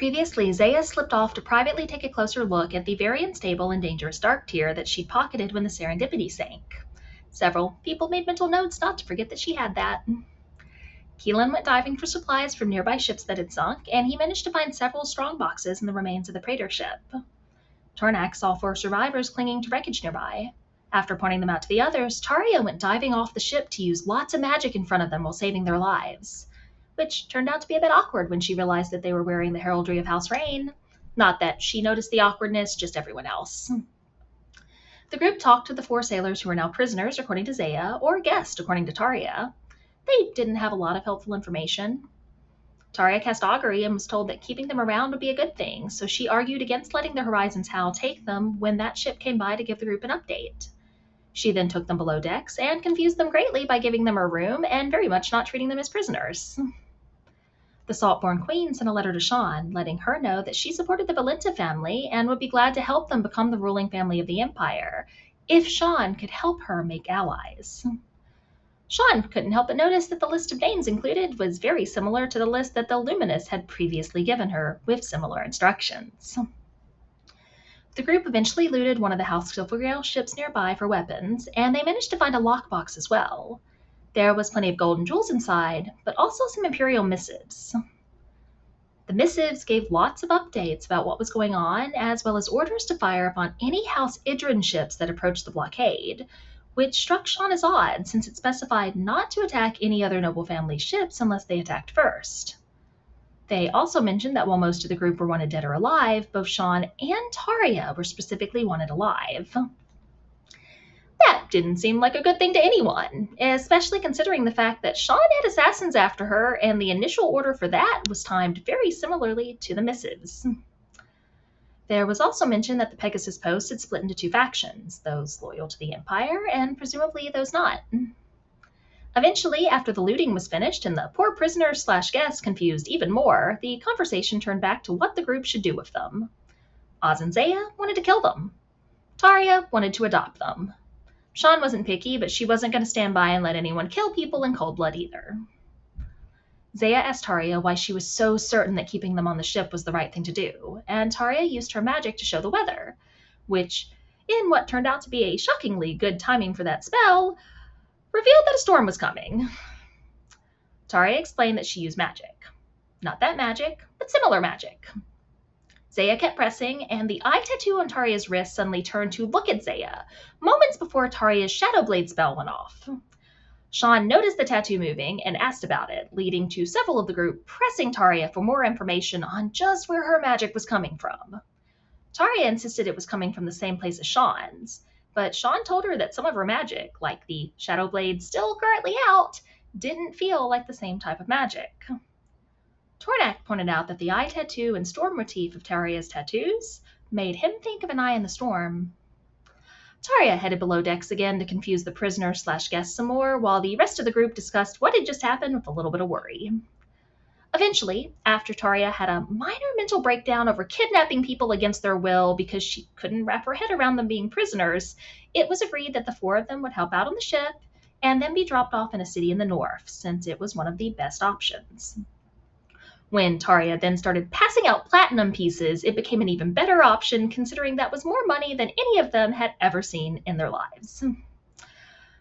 Previously, Zaya slipped off to privately take a closer look at the very unstable and dangerous dark tier that she'd pocketed when the Serendipity sank. Several people made mental notes not to forget that she had that. Keelan went diving for supplies from nearby ships that had sunk, and he managed to find several strong boxes in the remains of the Praetor ship. Tornak saw 4 survivors clinging to wreckage nearby. After pointing them out to the others, Taria went diving off the ship to use lots of magic in front of them while saving their lives, which turned out to be a bit awkward when she realized that they were wearing the heraldry of House Rain. Not that she noticed the awkwardness, just everyone else. The group talked to the 4 sailors who were now prisoners, according to Zaya, or guests, according to Taria. They didn't have a lot of helpful information. Taria cast augury and was told that keeping them around would be a good thing, so she argued against letting the Horizons Howl take them when that ship came by to give the group an update. She then took them below decks and confused them greatly by giving them a room and very much not treating them as prisoners. The Saltborn Queen sent a letter to Sean, letting her know that she supported the Valenta family and would be glad to help them become the ruling family of the Empire, if Sean could help her make allies. Sean couldn't help but notice that the list of names included was very similar to the list that the Luminous had previously given her, with similar instructions. The group eventually looted one of the House Silvergale ships nearby for weapons, and they managed to find a lockbox as well. There was plenty of gold and jewels inside, but also some Imperial missives. The missives gave lots of updates about what was going on, as well as orders to fire upon any House Idrin ships that approached the blockade, which struck Sean as odd since it specified not to attack any other noble family ships unless they attacked first. They also mentioned that while most of the group were wanted dead or alive, both Sean and Taria were specifically wanted alive. That didn't seem like a good thing to anyone, especially considering the fact that Sean had assassins after her, and the initial order for that was timed very similarly to the missives. There was also mention that the Pegasus Post had split into 2 factions, those loyal to the Empire and presumably those not. Eventually, after the looting was finished and the poor prisoners/guests confused even more, the conversation turned back to what the group should do with them. Oz and Zaya wanted to kill them. Taria wanted to adopt them. Sean wasn't picky, but she wasn't going to stand by and let anyone kill people in cold blood either. Zaya asked Taria why she was so certain that keeping them on the ship was the right thing to do, and Taria used her magic to show the weather, which, in what turned out to be a shockingly good timing for that spell, revealed that a storm was coming. Taria explained that she used magic. Not that magic, but similar magic. Zaya kept pressing, and the eye tattoo on Taria's wrist suddenly turned to look at Zaya, moments before Taria's Shadow Blade spell went off. Sean noticed the tattoo moving and asked about it, leading to several of the group pressing Taria for more information on just where her magic was coming from. Taria insisted it was coming from the same place as Sean's, but Sean told her that some of her magic, like the Shadow Blade still currently out, didn't feel like the same type of magic. Tornak pointed out that the eye tattoo and storm motif of Taria's tattoos made him think of an eye in the storm. Taria headed below decks again to confuse the prisoners/guests some more, while the rest of the group discussed what had just happened with a little bit of worry. Eventually, after Taria had a minor mental breakdown over kidnapping people against their will because she couldn't wrap her head around them being prisoners, it was agreed that the 4 of them would help out on the ship and then be dropped off in a city in the north, since it was one of the best options. When Taria then started passing out platinum pieces, it became an even better option, considering that was more money than any of them had ever seen in their lives.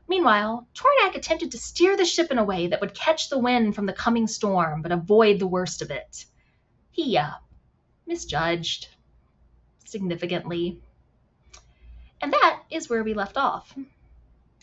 Meanwhile, Tornak attempted to steer the ship in a way that would catch the wind from the coming storm, but avoid the worst of it. He misjudged significantly. And that is where we left off.